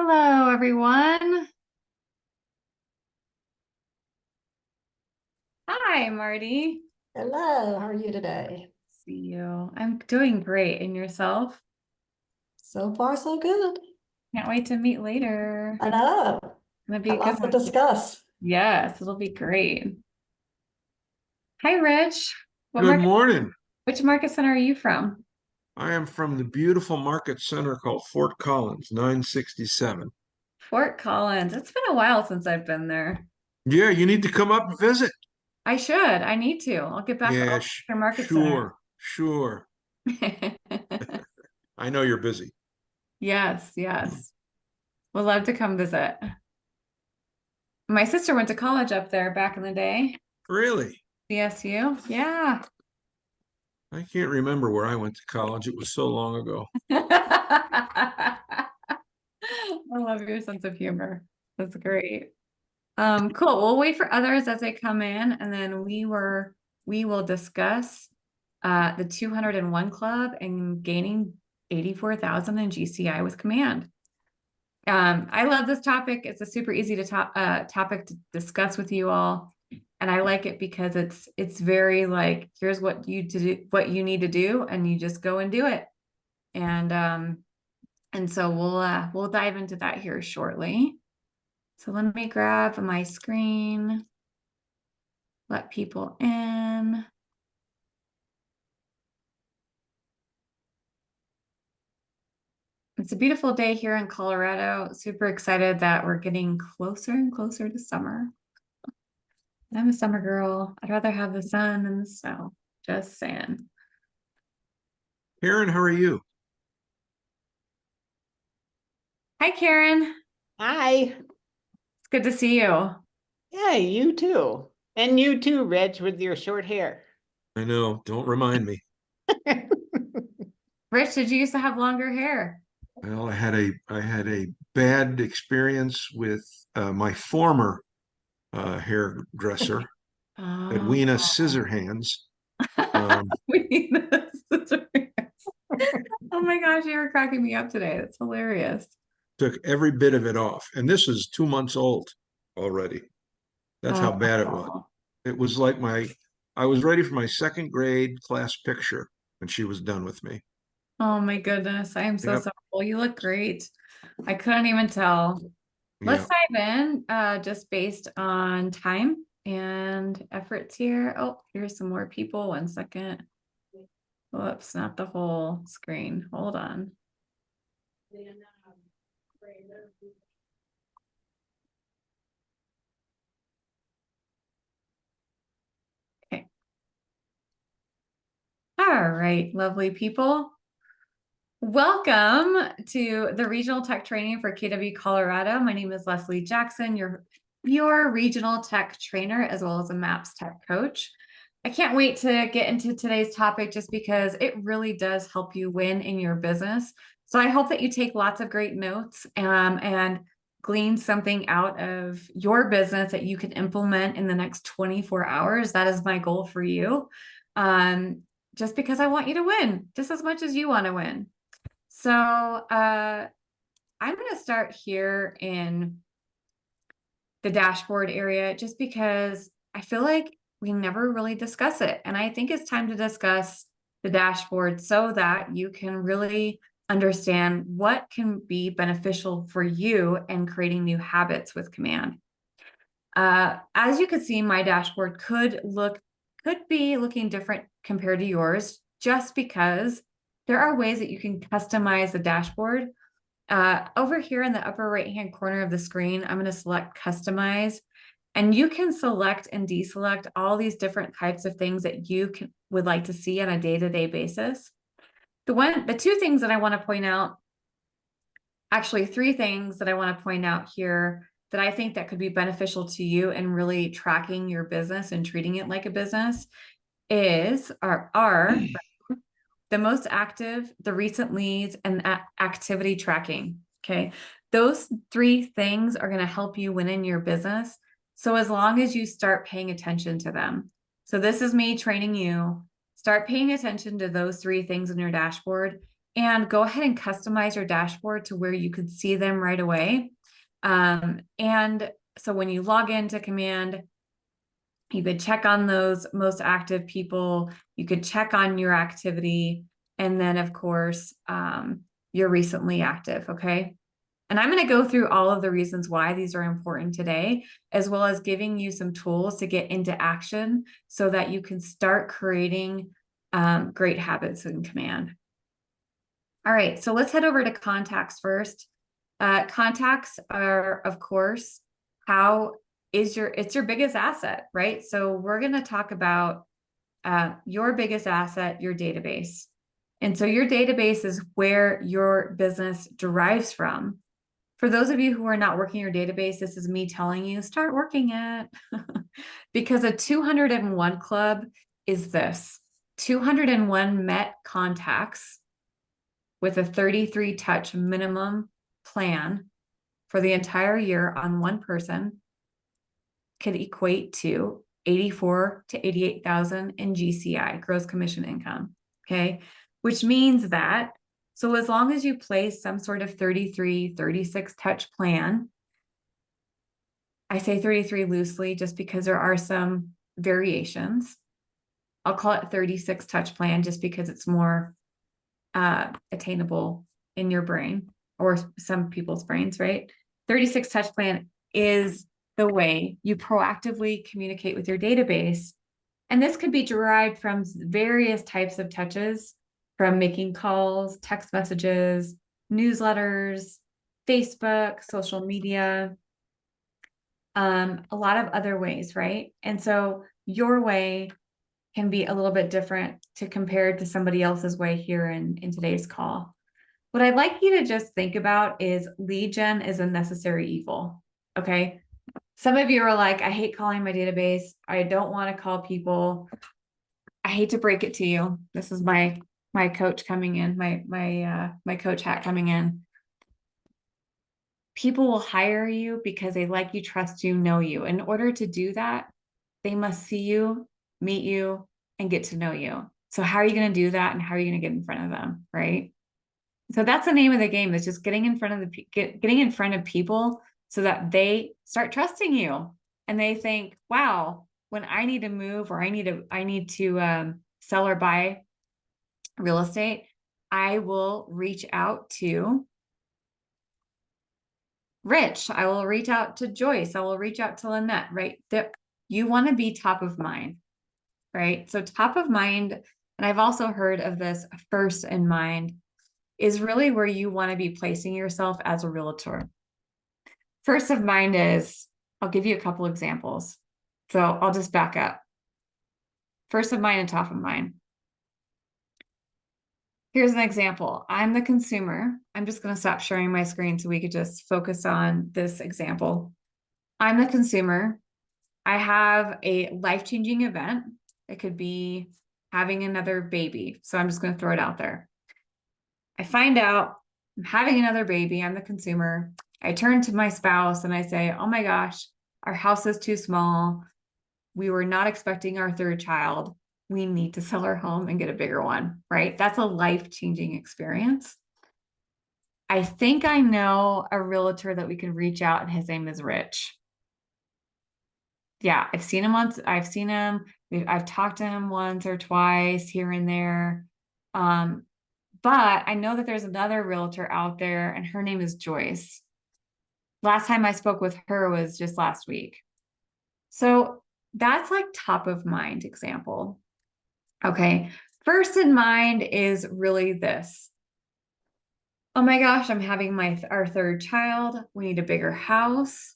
Hello, everyone. Hi, Marty. Hello, how are you today? See you. I'm doing great. And yourself? So far, so good. Can't wait to meet later. I know. Gonna be a Got good lots to one. discuss. Yes, it'll be great. Hi, Rich. What Good market, morning. which market center are you from? I am from the beautiful market center called Fort Collins, 967. Fort Collins. It's been a while since I've been there. Yeah, you need to come up and visit. I should. I need to. I'll get back Yeah, on your market center. sure. I know you're busy. Yes, yes. Would love to come visit. My sister went to college up there back in the day. Really? CSU. Yeah. I can't remember where I went to college. It was so long ago. I love your sense of humor. That's great. Cool. We'll wait for others as they come in, and then we will discuss the 201 Club and gaining 84,000 in GCI with Command. I love this topic. It's a super easy to topic to discuss with you all. And I like it because it's very like, here's what you need to do, and you just go and do it. And so we'll dive into that here shortly. So let me grab my screen, let people in. It's a beautiful day here in Colorado. Super excited that we're getting closer and closer to summer. I'm a summer girl. I'd rather have the sun than the snow. Just saying. Karen, how are you? Hi, Karen. Hi. It's good to see you. Yeah, you too. And you too, Reg, with your short hair. I know. Don't remind me. Rich, did you used to have longer hair? Well, I had a bad experience with my former hairdresser, Oh, Edwina Scissorhands. Um, we need this. Oh my gosh, you were cracking me up today. That's hilarious. Took every bit of it off, and this is 2 months old already. That's how bad it was. Oh, It was like I was ready for my second grade class picture when she was done with me. oh my goodness. I am so Yep. sorry. Well, you look great. I couldn't even tell. Let's Yeah. dive in just based on time and efforts here. Oh, here's some more people. 1 second. Whoops, not the whole screen. Hold on. Okay. All right, lovely people. Welcome to the regional tech training for KW Colorado. My name is Leslie Jackson, your regional tech trainer, as well as a MAPS tech coach. I can't wait to get into today's topic just because it really does help you win in your business. So I hope that you take lots of great notes and glean something out of your business that you can implement in the next 24 hours. That is my goal for you. Just because I want you to win just as much as you want to win. So I'm going to start here in the dashboard area just because I feel like we never really discuss it. And I think it's time to discuss the dashboard so that you can really understand what can be beneficial for you in creating new habits with Command. As you can see, my dashboard could be looking different compared to yours just because there are ways that you can customize the dashboard. Over here in the upper right-hand corner of the screen, I'm going to select customize, and you can select and deselect all these different types of things that you would like to see on a day-to-day basis. The two things that I want to point out, actually three things that I want to point out here that I think that could be beneficial to you in really tracking your business and treating it like a business are the most active, the recent leads, and activity tracking. Okay. Those three things are going to help you win in your business. So as long as you start paying attention to them. So this is me training you. Start paying attention to those three things in your dashboard. and go ahead and customize your dashboard to where you could see them right away. And so when you log into Command, you could check on those most active people, you could check on your activity, and then of course, you're recently active, okay? And I'm going to go through all of the reasons why these are important today, as well as giving you some tools to get into action so that you can start creating great habits in Command. All right, so let's head over to contacts first. Contacts are, of course, it's your biggest asset, right? So we're going to talk about your biggest asset, your database. And so your database is where your business derives from. For those of you who are not working your database, this is me telling you, start working it. Because a 201 club is this: 201 met contacts with a 33 touch minimum plan for the entire year on one person could equate to 84 to 88,000 in GCI, gross commission income. Okay. Which means that, so as long as you place some sort of 33, 36 touch plan, I say 33 loosely just because there are some variations. I'll call it 36 touch plan just because it's more attainable in your brain or some people's brains, right? 36 touch plan is the way you proactively communicate with your database. And this could be derived from various types of touches, from making calls, text messages, newsletters, Facebook, social media, a lot of other ways, right? And so your way can be a little bit different to compare to somebody else's way here in today's call. What I'd like you to just think about is lead gen is a necessary evil, okay? Some of you are like, I hate calling my database. I don't want to call people. I hate to break it to you. This is my coach coming in, my coach hat coming in. People will hire you because they like you, trust you, know you. In order to do that, they must see you, meet you, and get to know you. So how are you going to do that? And how are you going to get in front of them, right? So that's the name of the game. It's just getting in front of getting in front of people so that they start trusting you. And they think, wow, when I need to move or I need to sell or buy real estate, I will reach out to Rich. I will reach out to Joyce. I will reach out to Lynette, right? That you want to be top of mind, right? So top of mind, and I've also heard of this first in mind, is really where you want to be placing yourself as a realtor. First of mind is, I'll give you a couple examples. So I'll just back up. First of mind and top of mind. Here's an example. I'm the consumer. I'm just going to stop sharing my screen so we could just focus on this example. I'm the consumer. I have a life-changing event. It could be having another baby. So I'm just going to throw it out there. I find out I'm having another baby. I'm the consumer. I turn to my spouse and I say, oh my gosh, our house is too small. We were not expecting our third child. We need to sell our home and get a bigger one, right? That's a life-changing experience. I think I know a realtor that we can reach out, and his name is Rich. Yeah, I've seen him I've talked to him once or twice here and there. But I know that there's another realtor out there, and her name is Joyce. Last time I spoke with her was just last week. So that's like top of mind example. Okay, first in mind is really this. Oh my gosh, I'm having our third child. We need a bigger house.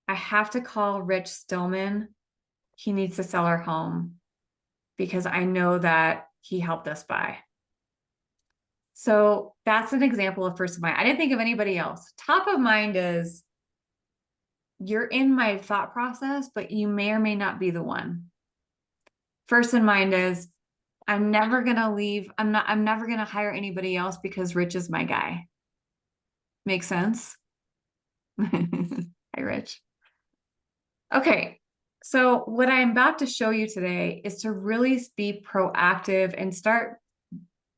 I have to call Rich Stillman. He needs to sell our home because I know that he helped us buy. So that's an example of first of mind. I didn't think of anybody else. Top of mind is you're in my thought process, but you may or may not be the one. First in mind is I'm never going to leave. I'm never going to hire anybody else because Rich is my guy. Make sense? Hi, Rich. Okay. So what I'm about to show you today is to really be proactive and start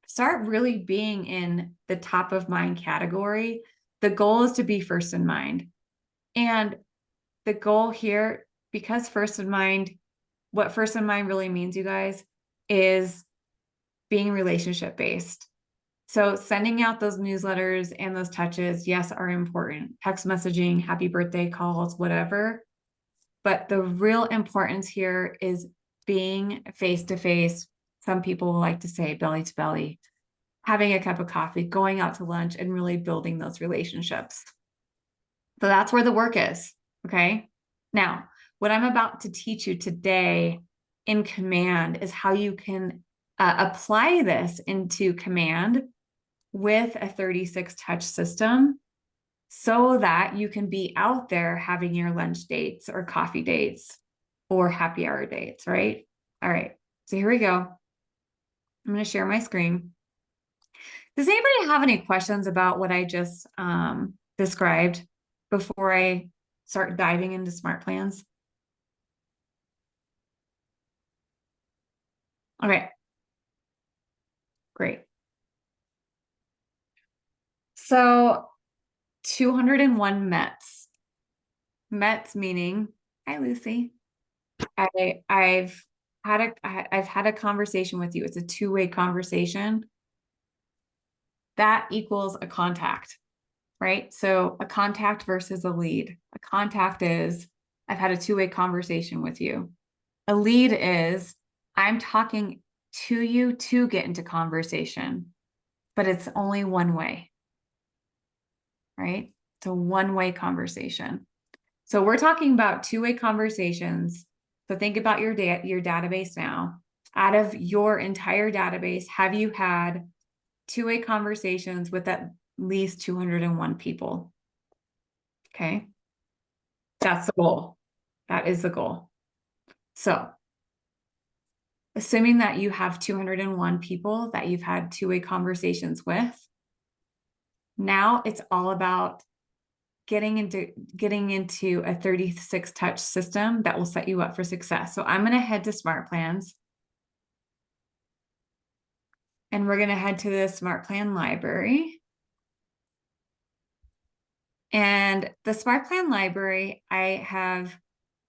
start really being in the top of mind category. The goal is to be first in mind. And the goal here, because first in mind, what first in mind really means, you guys, is being relationship based. So sending out those newsletters and those touches, yes, are important. Text messaging, happy birthday calls, whatever. But the real importance here is being face to face. Some people like to say belly to belly, having a cup of coffee, going out to lunch, and really building those relationships. So that's where the work is. Okay. Now, what I'm about to teach you today in Command is how you can apply this into Command with a 36 touch system so that you can be out there having your lunch dates or coffee dates or happy hour dates, right? All right, so here we go. I'm going to share my screen. Does anybody have any questions about what I just described before I start diving into smart plans? Okay, great. So 201 METs. METs meaning, hi Lucy. I've had a conversation with you. It's a two-way conversation. That equals a contact, right? So a contact versus a lead. A contact is, I've had a two-way conversation with you. A lead is, I'm talking to you to get into conversation, but it's only one way, right? It's a one-way conversation. So we're talking about two-way conversations. So think about your database now. Out of your entire database, have you had two-way conversations with at least 201 people? Okay. That's the goal. That is the goal. So assuming that you have 201 people that you've had two-way conversations with, now it's all about getting into a 36 touch system that will set you up for success. So I'm going to head to Smart Plans. And we're going to head to the Smart Plan library. And the Smart Plan library, I have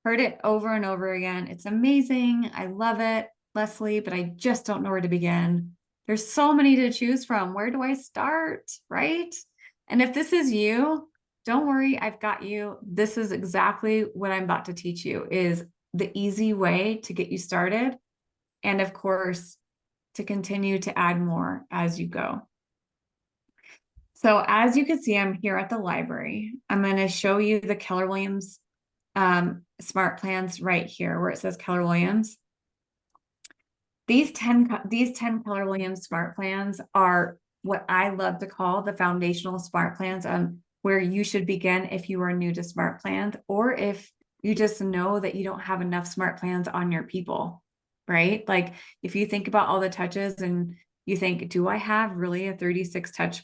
heard it over and over again. It's amazing. I love it, Leslie, but I just don't know where to begin. There's so many to choose from. Where do I start, right? And if this is you, don't worry, I've got you. This is exactly what I'm about to teach you, is the easy way to get you started. And of course, to continue to add more as you go. So as you can see, I'm here at the library. I'm going to show you the Keller Williams Smart Plans right here where it says Keller Williams. These 10 Keller Williams Smart Plans are what I love to call the foundational Smart Plans, where you should begin if you are new to Smart Plans, or if you just know that you don't have enough Smart Plans on your people, right? Like if you think about all the touches and you think, do I have really a 36 touch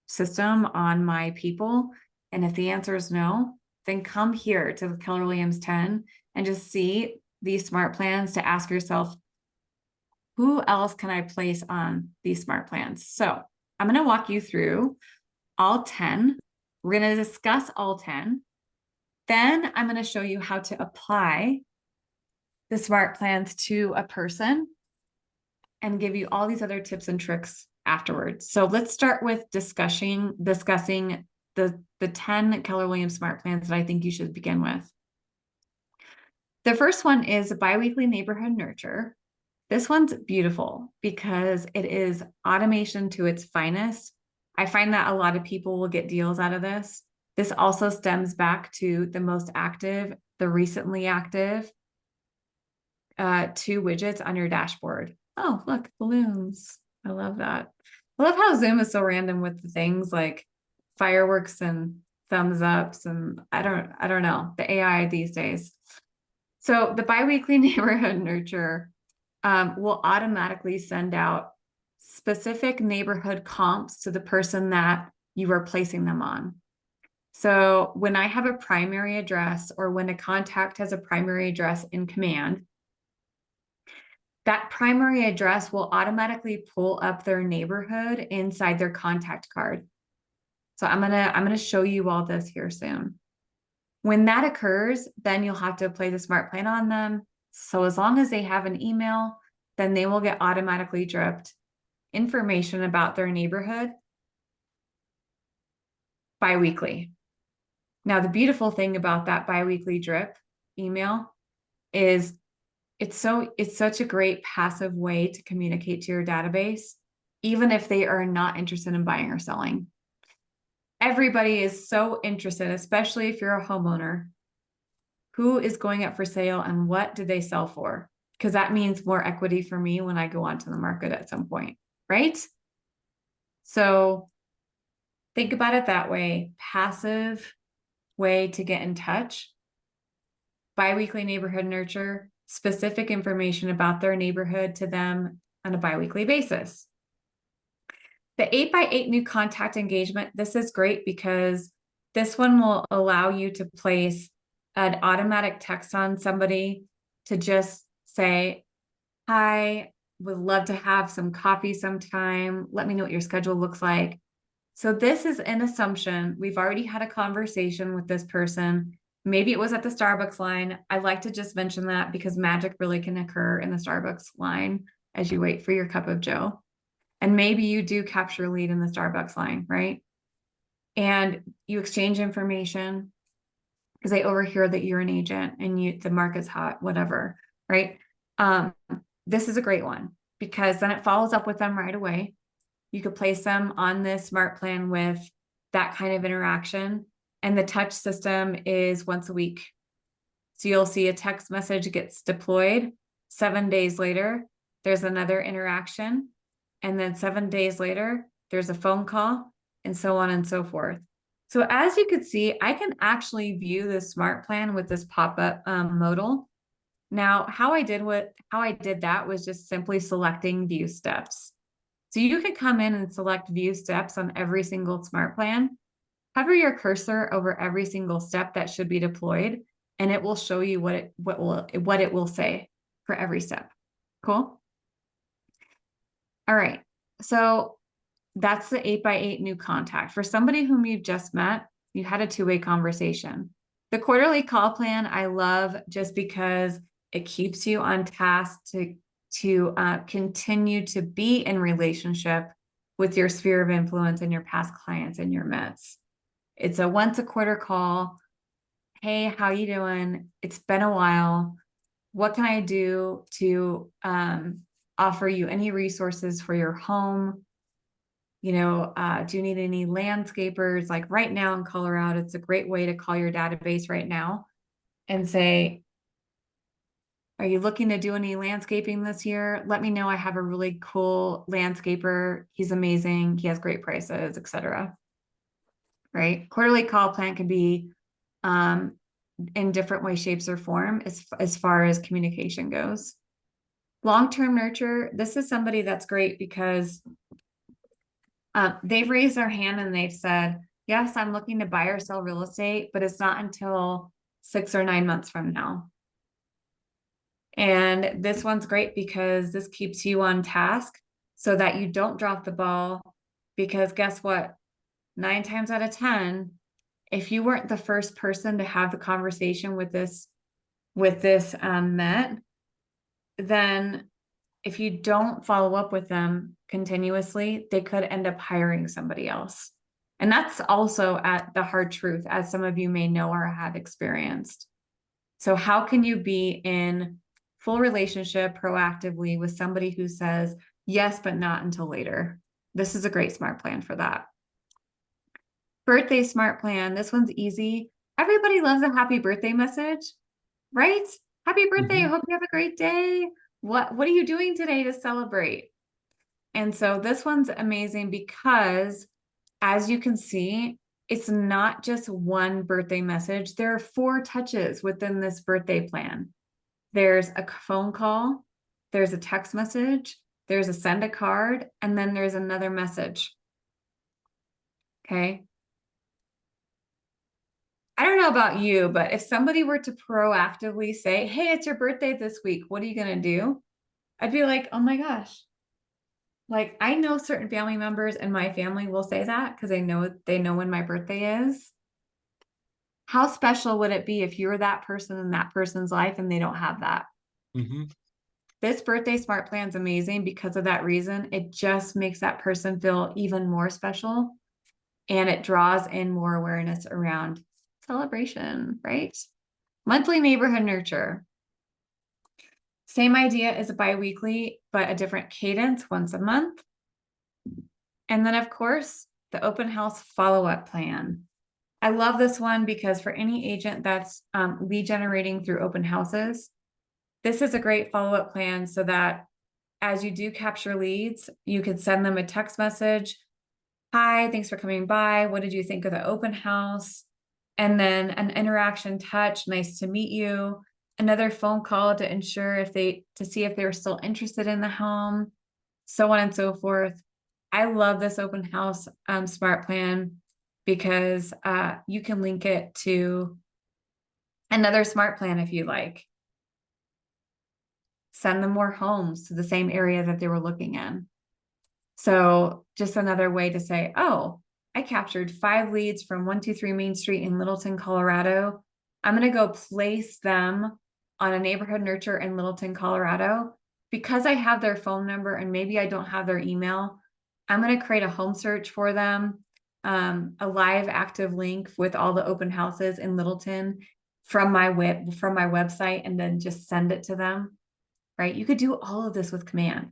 system on my people? And if the answer is no, then come here to the Keller Williams 10 and just see these Smart Plans to ask yourself, who else can I place on these Smart Plans? So I'm going to walk you through all 10. We're going to discuss all 10. Then I'm going to show you how to apply the Smart Plans to a person and give you all these other tips and tricks afterwards. So let's start with discussing the 10 Keller Williams Smart Plans that I think you should begin with. The first one is Biweekly Neighborhood Nurture. This one's beautiful because it is automation to its finest. I find that a lot of people will get deals out of this. This also stems back to the most active, the recently active, 2 widgets on your dashboard. Oh, look, balloons. I love that. I love how Zoom is so random with the things like fireworks and thumbs ups, and I don't know, the AI these days. So the Biweekly Neighborhood Nurture will automatically send out specific neighborhood comps to the person that you are placing them on. So when I have a primary address, or when a contact has a primary address in Command, that primary address will automatically pull up their neighborhood inside their contact card. So I'm gonna show you all this here soon. When that occurs, then you'll have to play the smart plan on them. So as long as they have an email, then they will get automatically dripped information about their neighborhood biweekly. Now, the beautiful thing about that biweekly drip email is it's such a great passive way to communicate to your database, even if they are not interested in buying or selling. Everybody is so interested, especially if you're a homeowner, who is going up for sale and what did they sell for? Because that means more equity for me when I go onto the market at some point, right? So think about it that way. Passive way to get in touch. Biweekly neighborhood nurture, specific information about their neighborhood to them on a biweekly basis. The 8x8 new contact engagement, this is great because this one will allow you to place an automatic text on somebody to just say, hi, would love to have some coffee sometime. Let me know what your schedule looks like. So this is an assumption. We've already had a conversation with this person. Maybe it was at the Starbucks line. I like to just mention that because magic really can occur in the Starbucks line as you wait for your cup of joe. And maybe you do capture a lead in the Starbucks line, right? And you exchange information because they overhear that you're an agent and the market's hot, whatever, right? This is a great one because then it follows up with them right away. You could place them on this smart plan with that kind of interaction. And the touch system is once a week. So you'll see a text message gets deployed. 7 days later, there's another interaction. And then 7 days later, there's a phone call and so on and so forth. So as you can see, I can actually view this smart plan with this pop-up modal. Now, how I did that was just simply selecting view steps. So you could come in and select view steps on every single smart plan, hover your cursor over every single step that should be deployed, and it will show you what it will say for every step. Cool. All right. So that's the 8x8 new contact. For somebody whom you've just met, you had a two-way conversation. The quarterly call plan, I love just because it keeps you on task to continue to be in relationship with your sphere of influence and your past clients and your METs. It's a once a quarter call. Hey, how you doing? It's been a while. What can I do to offer you any resources for your home? You know, do you need any landscapers? Like right now in Colorado, it's a great way to call your database right now and say, are you looking to do any landscaping this year? Let me know. I have a really cool landscaper. He's amazing. He has great prices, etc. Right? Quarterly call plan can be in different ways, shapes, or form as far as communication goes. Long-term nurture. This is somebody that's great because they've raised their hand and they've said, yes, I'm looking to buy or sell real estate, but it's not until 6 or 9 months from now. And this one's great because this keeps you on task so that you don't drop the ball, because guess what? 9 times out of 10, if you weren't the first person to have the conversation with this MET, then if you don't follow up with them continuously, they could end up hiring somebody else. And that's also at the hard truth, as some of you may know or have experienced. So how can you be in full relationship proactively with somebody who says, yes, but not until later? This is a great smart plan for that. Birthday smart plan. This one's easy. Everybody loves a happy birthday message, right? Happy birthday. I hope you have a great day. What are you doing today to celebrate? And so this one's amazing because, as you can see, it's not just one birthday message. There are 4 touches within this birthday plan. There's a phone call, there's a text message, there's a send a card, and then there's another message. Okay. I don't know about you, but if somebody were to proactively say, hey, it's your birthday this week, what are you going to do? I'd be like, oh my gosh. Like, I know certain family members in my family will say that because they know when my birthday is. How special would it be if you're that person in that person's life and they don't have that? Mhm. This birthday smart plan is amazing because of that reason. It just makes that person feel even more special, and it draws in more awareness around celebration, right? Monthly neighborhood nurture. Same idea as a biweekly, but a different cadence once a month. And then, of course, the open house follow-up plan. I love this one because for any agent that's lead generating through open houses, this is a great follow-up plan so that as you do capture leads, you could send them a text message. Hi, thanks for coming by. What did you think of the open house? And then an interaction touch, nice to meet you. Another phone call to ensure to see if they were still interested in the home, so on and so forth. I love this open house smart plan because you can link it to another smart plan if you like. Send them more homes to the same area that they were looking in. So just another way to say, oh, I captured 5 leads from 123 Main Street in Littleton, Colorado. I'm going to go place them on a neighborhood nurture in Littleton, Colorado. Because I have their phone number and maybe I don't have their email, I'm going to create a home search for them, a live active link with all the open houses in Littleton from my website, and then just send it to them, right? You could do all of this with command.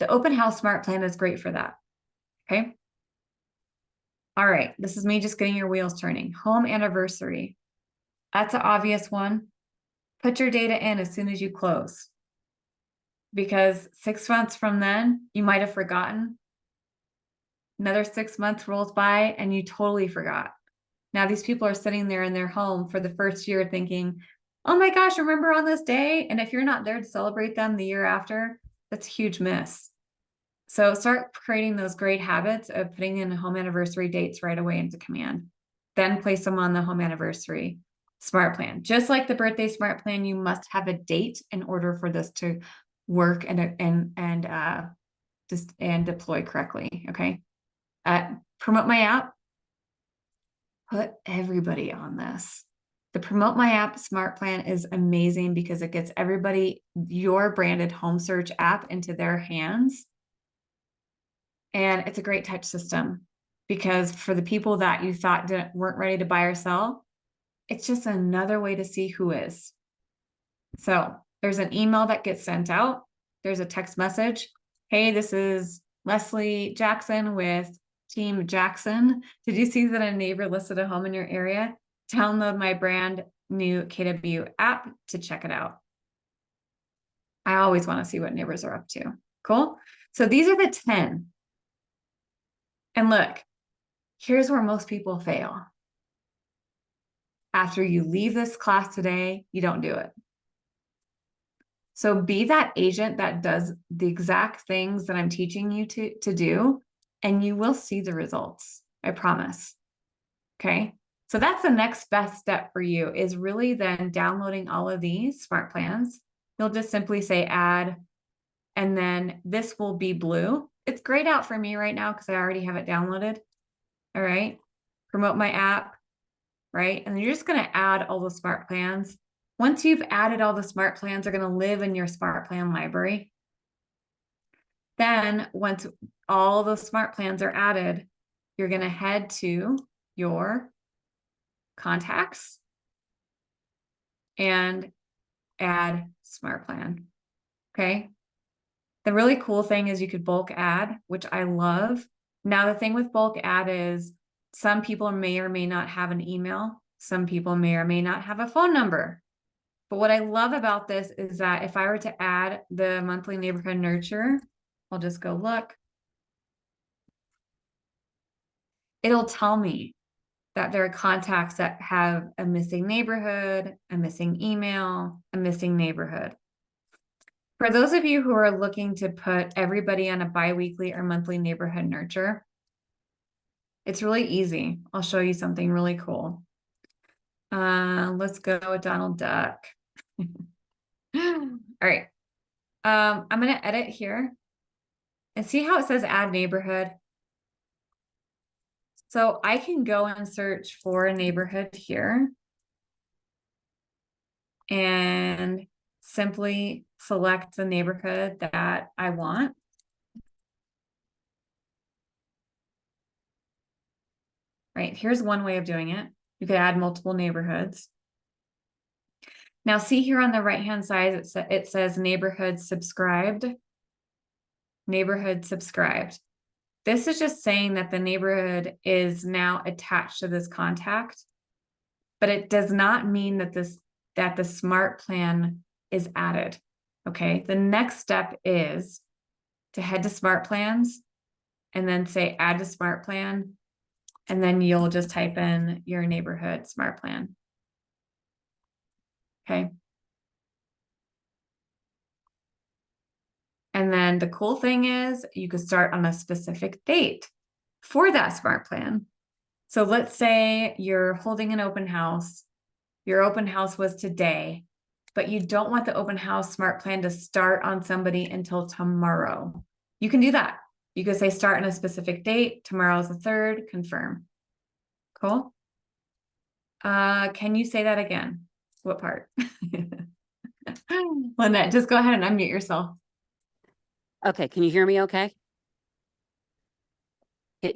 The open house smart plan is great for that. Okay. All right. This is me just getting your wheels turning. Home anniversary. That's an obvious one. Put your data in as soon as you close, because 6 months from then, you might have forgotten. Another 6 months rolls by and you totally forgot. Now these people are sitting there in their home for the first year thinking, oh my gosh, remember on this day? And if you're not there to celebrate them the year after, that's a huge miss. So start creating those great habits of putting in home anniversary dates right away into command. Then place them on the home anniversary smart plan. Just like the birthday smart plan, you must have a date in order for this to work and deploy correctly. Okay. Promote my app. Put everybody on this. The Promote My App smart plan is amazing because it gets everybody your branded home search app into their hands. And it's a great touch system because for the people that you thought weren't ready to buy or sell, it's just another way to see who is. So there's an email that gets sent out. There's a text message. Hey, this is Leslie Jackson with Team Jackson. Did you see that a neighbor listed a home in your area? Download my brand new KW app to check it out. I always want to see what neighbors are up to. Cool. So these are the 10. And look, here's where most people fail. After you leave this class today, you don't do it. So be that agent that does the exact things that I'm teaching you to do, and you will see the results. I promise. Okay. So that's the next best step for you, is really then downloading all of these smart plans. You'll just simply say add, and then this will be blue. It's grayed out for me right now because I already have it downloaded. All right. Promote my app, right? And you're just going to add all the smart plans. Once you've added all the smart plans, they're going to live in your smart plan library. Then once all the smart plans are added, you're going to head to your contacts and add smart plan. Okay. The really cool thing is you could bulk add, which I love. Now, the thing with bulk add is some people may or may not have an email. Some people may or may not have a phone number. But what I love about this is that if I were to add the monthly neighborhood nurture, I'll just go look. It'll tell me that there are contacts that have a missing neighborhood, a missing email, a missing neighborhood. For those of you who are looking to put everybody on a biweekly or monthly neighborhood nurture, it's really easy. I'll show you something really cool. Let's go with Donald Duck. All right. I'm gonna edit here. And see how it says add neighborhood? So I can go and search for a neighborhood here. And simply select the neighborhood that I want. Right, here's one way of doing it. You could add multiple neighborhoods. Now see here on the right-hand side, it says neighborhood subscribed. Neighborhood subscribed. This is just saying that the neighborhood is now attached to this contact, but it does not mean that the smart plan is added. Okay, the next step is to head to smart plans and then say add to smart plan. And then you'll just type in your neighborhood smart plan. Okay. And then the cool thing is you could start on a specific date for that smart plan. So let's say you're holding an open house. Your open house was today, but you don't want the open house smart plan to start on somebody until tomorrow. You can do that. You could say start on a specific date. Tomorrow's the 3rd, confirm. Cool. Can you say that again? What part? Lynette, just go ahead and unmute yourself. Okay, can you hear me okay?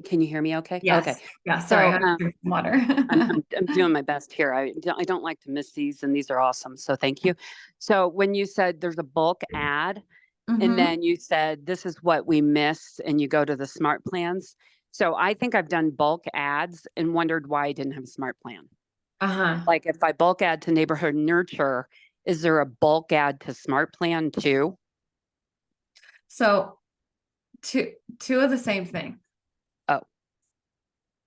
Can you hear me okay? Yes. Okay. Yeah, sorry, I So, had to drink some water. I'm doing my best here. I don't like to miss these, and these are awesome, so thank you. So when you said there's a bulk ad, Mhm. and then you said this is what we miss, and you go to the smart plans. So I think I've done bulk ads and wondered why I didn't have a smart plan. Uh-huh. Like if I bulk ad to neighborhood nurture, is there a bulk ad to smart plan too? So two of the same thing. Oh.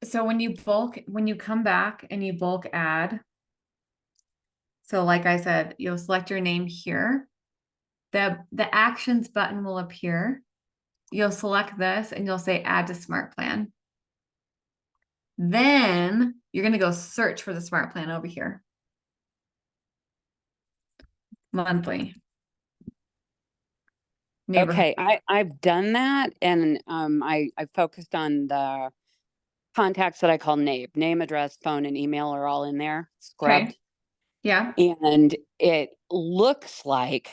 So when you come back and you bulk add, so like I said, you'll select your name here. The actions button will appear. You'll select this and you'll say add to smart plan. Then you're going to go search for the smart plan over here. Monthly. Neighborhood. Okay, I've done that, and I focused on the contacts that I call name, address, phone, and email are all in there, scrubbed. Yeah. And it looks like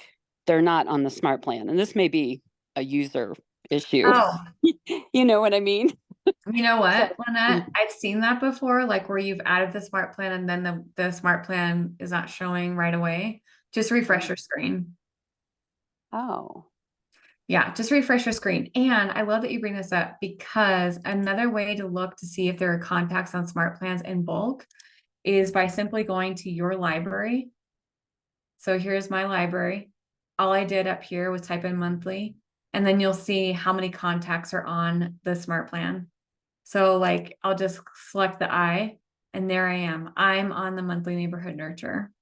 they're not on the smart plan, and this may be a user issue. Oh, You know what I mean? you know what, So- Lynette? I've seen that before, like where you've added the smart plan and then the smart plan is not showing right away. Just refresh your screen. Oh, Yeah, just refresh your screen. And I love that you bring this up because another way to look to see if there are contacts on smart plans in bulk is by simply going to your library. So here's my library. All I did up here was type in monthly, and then you'll see how many contacts are on the smart plan. So like, I'll just select the I, and there I am. I'm on the monthly neighborhood nurture.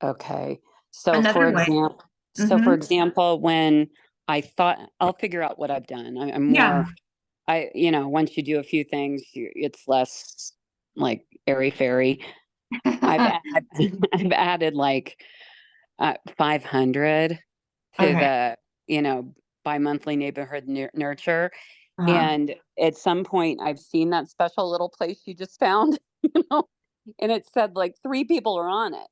okay. So Another way. for Mhm. example, when I thought I'll figure out what I've done. I'm Yeah. more, once you do a few things, it's less like airy fairy. I've added like 500 to Okay. the bi-monthly neighborhood nurture. Uh-huh. And at some point I've seen that special little place you just found, and it said like 3 people are on it.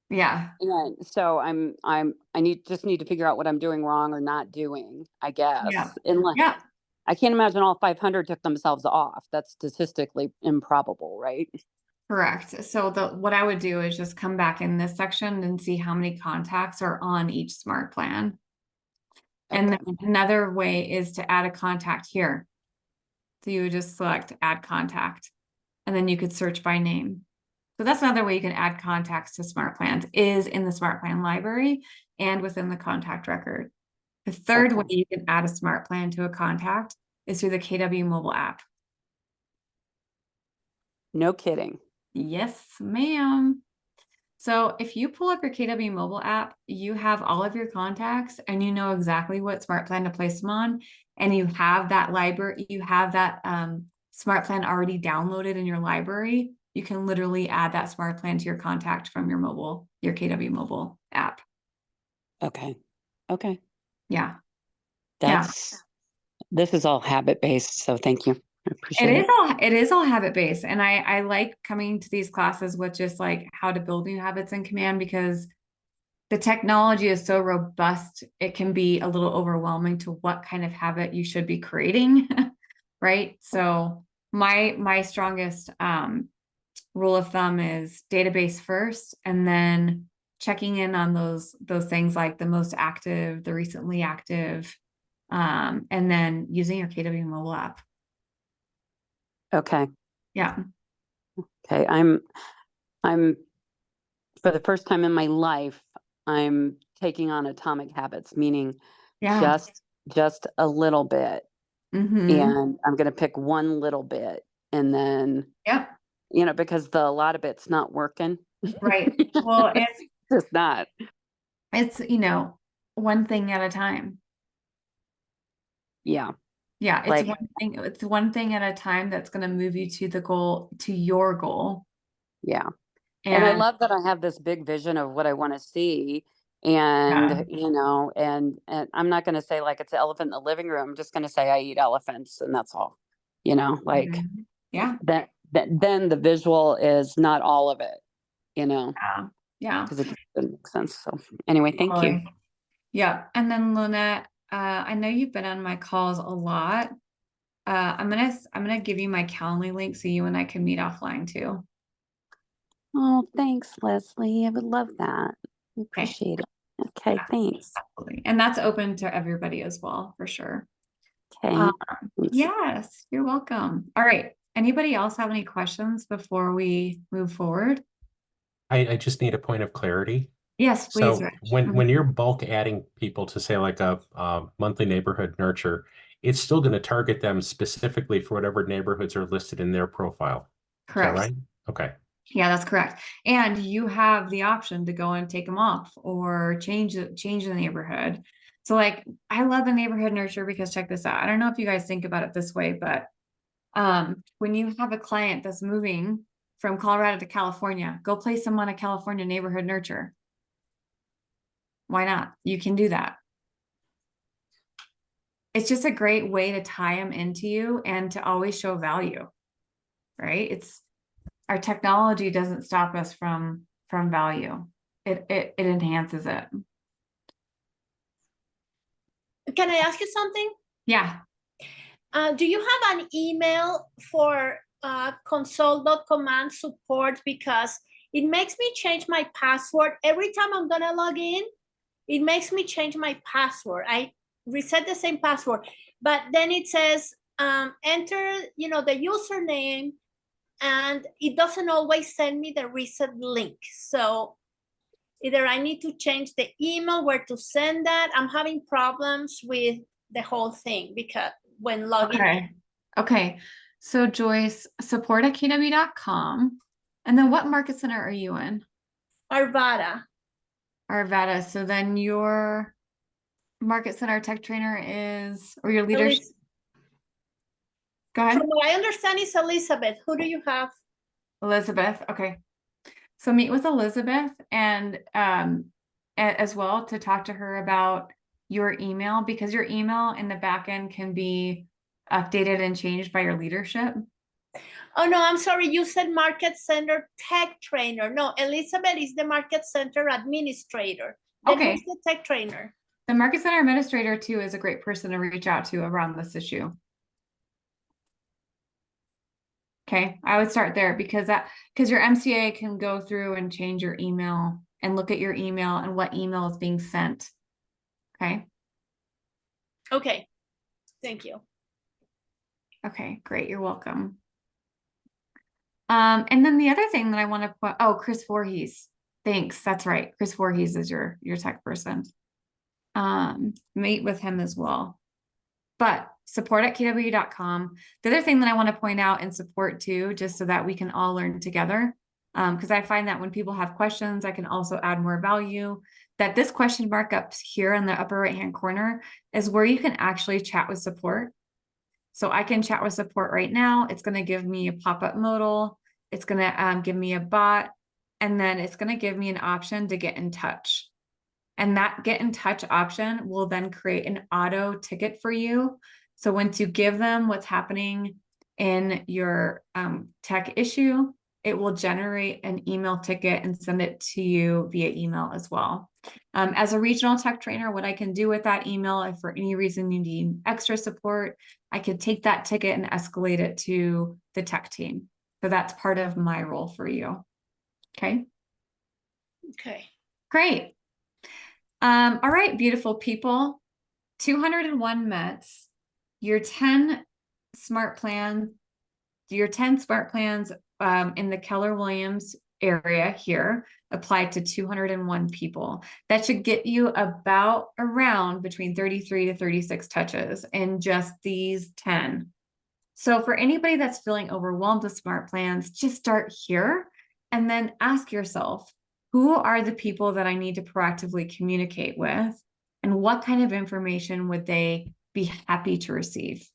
Yeah. And so I need to figure out what I'm doing wrong or not doing, I guess. Yeah. Unless Yeah. I can't imagine all 500 took themselves off. That's statistically improbable, right? Correct. So what I would do is just come back in this section and see how many contacts are on each smart plan. And Okay. then another way is to add a contact here. So you would just select add contact, and then you could search by name. So that's another way you can add contacts to smart plans is in the smart plan library and within the contact record. The third way Okay. you can add a smart plan to a contact is through the KW mobile app. No kidding. Yes, ma'am. So if you pull up your KW mobile app, you have all of your contacts and you know exactly what smart plan to place them on. And you have that library, you have that smart plan already downloaded in your library. You can literally add that smart plan to your contact from your KW mobile app. Okay. Okay. Yeah. Yeah. This is all habit-based, so thank you. I appreciate it. It is all habit based. And I like coming to these classes with just like how to build new habits in Command, because the technology is so robust, it can be a little overwhelming to what kind of habit you should be creating. Right. So my strongest rule of thumb is database first, and then checking in on those things like the most active, the recently active, and then using your KW mobile app. Okay. Yeah. Okay. I'm for the first time in my life, I'm taking on atomic habits, meaning Yeah. just a little bit. Mm-hmm. And I'm going to pick one little bit, and then, Yep. because a lot of it's not working. Right. Well, It's just not. it's, one thing at a time. Yeah. Yeah. Like- It's one thing at a time that's going to move you to your goal. Yeah. And I love that I have this big vision of what I want to see. And, and I'm not going to say like it's an elephant in the living room. I'm just going to say I eat elephants, and that's all, like Mhm. Yeah. then the visual is not all of it, Yeah. Yeah. because it doesn't make sense. So anyway, thank you. Totally. Yeah. And then Lynette, I know you've been on my calls a lot. I'm gonna give you my Calendly link so you and I can meet offline too. Oh, thanks, Leslie. I would love that. I appreciate it. Okay, Yeah. thanks. Absolutely. And that's open to everybody as well, for sure. Okay. Thanks. Yes, you're welcome. All right. Anybody else have any questions before we move forward? I just need a point of clarity. Yes, please. So Rich. when you're bulk adding people to say like a monthly neighborhood nurture, it's still going to target them specifically for whatever neighborhoods are listed in their profile. Correct. Is that right? Okay. Yeah, that's correct. And you have the option to go and take them off or change the neighborhood. So like, I love the neighborhood nurture because check this out. I don't know if you guys think about it this way, but when you have a client that's moving from Colorado to California, go place them on a California neighborhood nurture. Why not? You can do that. It's just a great way to tie them into you and to always show value, right? Our technology doesn't stop us from value. It enhances it. Can I ask you something? Yeah. Do you have an email for console.command support? Because it makes me change my password every time I'm gonna log in. It makes me change my password. I reset the same password, but then it says enter, the username, and it doesn't always send me the reset link. So either I need to change the email where to send that. I'm having problems with the whole thing because when logging in. Okay. So Joyce, support@kw.com. And then what market center are you in? Arvada. Arvada. So then your market center tech trainer is, or your leaders. Go ahead. From what I understand is Elizabeth. Who do you have? Elizabeth. Okay. So meet with Elizabeth and as well to talk to her about your email, because your email in the back end can be updated and changed by your leadership. Oh, no, I'm sorry. You said Market Center Tech Trainer. No, Elizabeth is the Market Center Administrator. Then Okay. who's the Tech Trainer? The Market Center Administrator too is a great person to reach out to around this issue. Okay, I would start there because your MCA can go through and change your email and look at your email and what email is being sent. Okay. Okay, thank you. Okay, great. You're welcome. And then the other thing that I want to put, Chris Voorhees. Thanks. That's right. Chris Voorhees is your tech person. Meet with him as well. But support@kw.com. The other thing that I want to point out and support too, just so that we can all learn together, because I find that when people have questions, I can also add more value, that this question mark up here in the upper right-hand corner is where you can actually chat with support. So I can chat with support right now. It's going to give me a pop-up modal. It's going to give me a bot, and then it's going to give me an option to get in touch. And that get in touch option will then create an auto ticket for you. So once you give them what's happening in your tech issue, it will generate an email ticket and send it to you via email as well. As a regional tech trainer, what I can do with that email, if for any reason you need extra support, I could take that ticket and escalate it to the tech team. So that's part of my role for you. Okay, Okay. great. All right, beautiful people. 201 METs, your 10 smart plans in the Keller Williams area here applied to 201 people. That should get you about around between 33 to 36 touches in just these 10. So for anybody that's feeling overwhelmed with smart plans, just start here and then ask yourself, who are the people that I need to proactively communicate with? And what kind of information would they be happy to receive?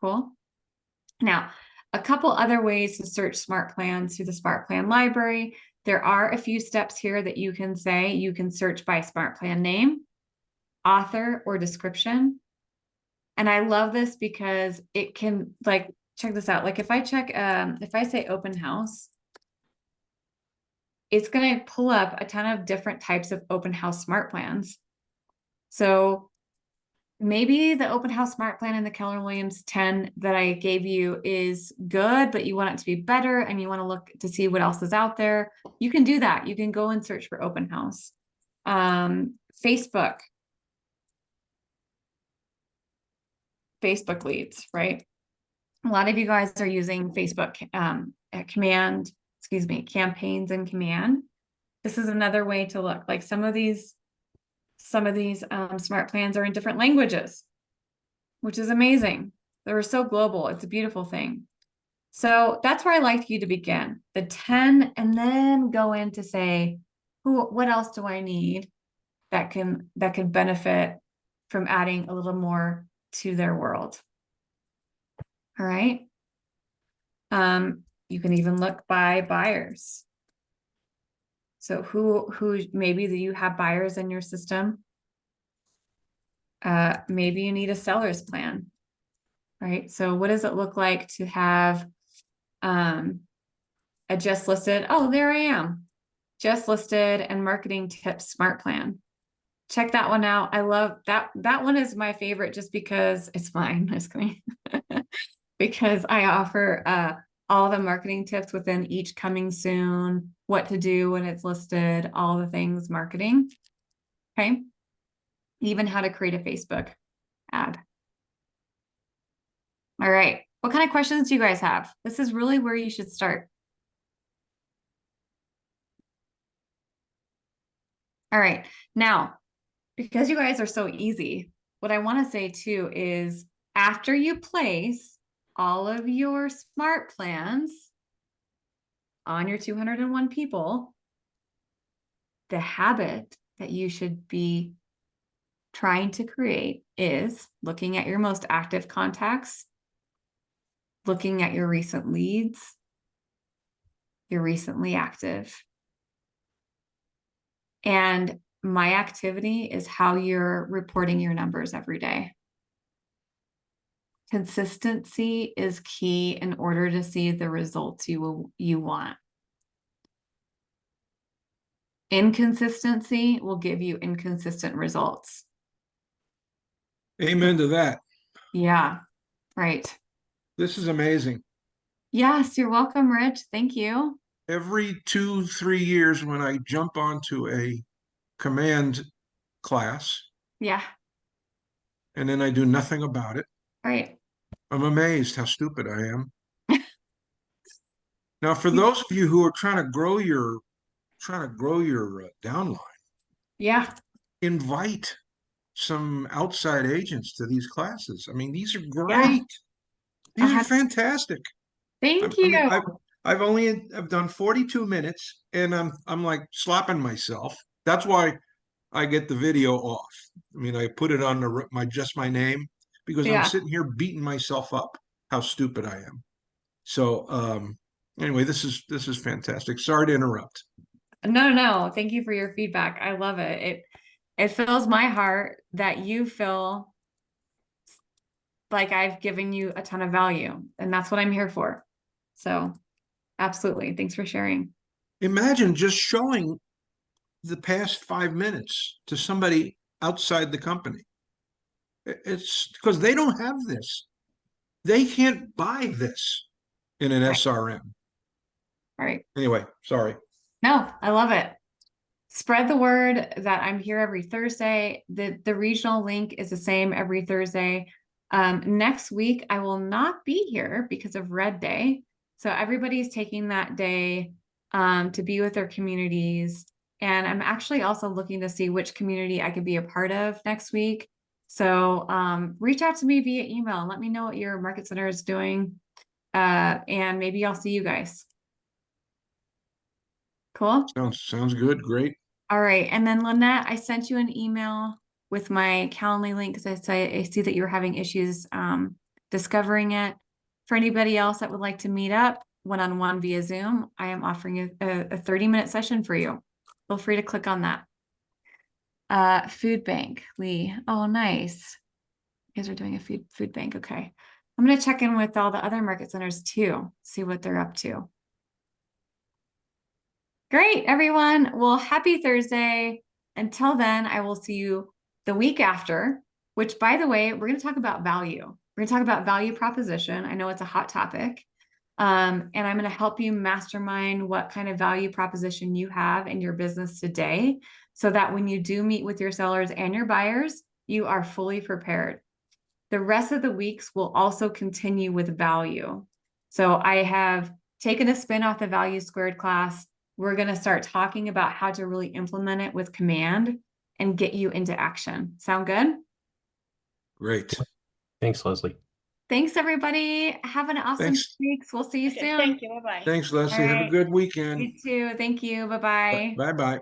Cool. Now, a couple other ways to search smart plans through the Smart Plan Library. There are a few steps here that you can say. You can search by smart plan name, author, or description. And I love this because it can, like, check this out. Like if I check, if I say open house, it's going to pull up a ton of different types of open house smart plans. So maybe the open house smart plan in the Keller Williams 10 that I gave you is good, but you want it to be better and you want to look to see what else is out there. You can do that. You can go and search for open house. Facebook leads, right? A lot of you guys are using Facebook campaigns in command. This is another way to look. Like some of these smart plans are in different languages, which is amazing. They're so global. It's a beautiful thing. So that's where I like you to begin, the 10, and then go in to say, what else do I need that can benefit from adding a little more to their world. All right. You can even look by buyers. So who maybe you have buyers in your system. Maybe you need a seller's plan, right? So what does it look like to have a just listed? Oh, there I am. Just listed and marketing tips smart plan. Check that one out. I love that. That one is my favorite just because it's mine. Just kidding. Because I offer all the marketing tips within each coming soon, what to do when it's listed, all the things marketing. Okay. Even how to create a Facebook ad. All right. What kind of questions do you guys have? This is really where you should start. All right. Now, because you guys are so easy, what I want to say too is after you place all of your smart plans on your 201 people, the habit that you should be trying to create is looking at your most active contacts, looking at your recent leads, your recently active. And my activity is how you're reporting your numbers every day. Consistency is key in order to see the results you want. Inconsistency will give you inconsistent results. Amen to that. Yeah, right. This is amazing. Yes, you're welcome, Rich. Thank you. Every 2-3 years when I jump onto a command class Yeah, and then I do nothing about it, right. I'm amazed how stupid I am. Now, for those of you who are trying to grow your downline, Yeah, invite some outside agents to these classes. I mean, these are great. Yeah. These are Uh-huh. fantastic. Thank I mean, you. I've done 42 minutes and I'm like slapping myself. That's why I get the video off. I mean, I put it on my name because I'm Yeah. sitting here beating myself up how stupid I am. So anyway, this is fantastic. Sorry to interrupt. No. Thank you for your feedback. I love it. It fills my heart that you feel like I've given you a ton of value, and that's what I'm here for. So absolutely. Thanks for sharing. Imagine just showing the past 5 minutes to somebody outside the company. It's because they don't have this. They can't buy this in an Right. SRM. All right. Anyway, sorry. No, I love it. Spread the word that I'm here every Thursday. The regional link is the same every Thursday. Next week, I will not be here because of Red Day. So everybody's taking that day to be with their communities. And I'm actually also looking to see which community I could be a part of next week. So reach out to me via email and let me know what your market center is doing. And maybe I'll see you guys. Cool. Sounds good. Great. All right. And then Lynette, I sent you an email with my Calendly link because I see that you're having issues discovering it. For anybody else that would like to meet up one-on-one via Zoom, I am offering a 30-minute session for you. Feel free to click on that. Food bank, Lee. Oh, nice. You guys are doing a food bank. Okay. I'm going to check in with all the other market centers too, see what they're up to. Great, everyone. Well, happy Thursday. Until then, I will see you the week after, which, by the way, we're going to talk about value. We're going to talk about value proposition. I know it's a hot topic. And I'm going to help you mastermind what kind of value proposition you have in your business today, so that when you do meet with your sellers and your buyers, you are fully prepared. The rest of the weeks will also continue with value. So I have taken a spin off the Value Squared class. We're going to start talking about how to really implement it with command and get you into action. Sound good? Great. Thanks, Leslie. Thanks, everybody. Have an awesome Thanks. 2 weeks. We'll see you Okay, soon. thank you. Bye-bye. Thanks, Leslie. All Have a right. good weekend. You too. Thank you. Bye-bye. Bye-bye.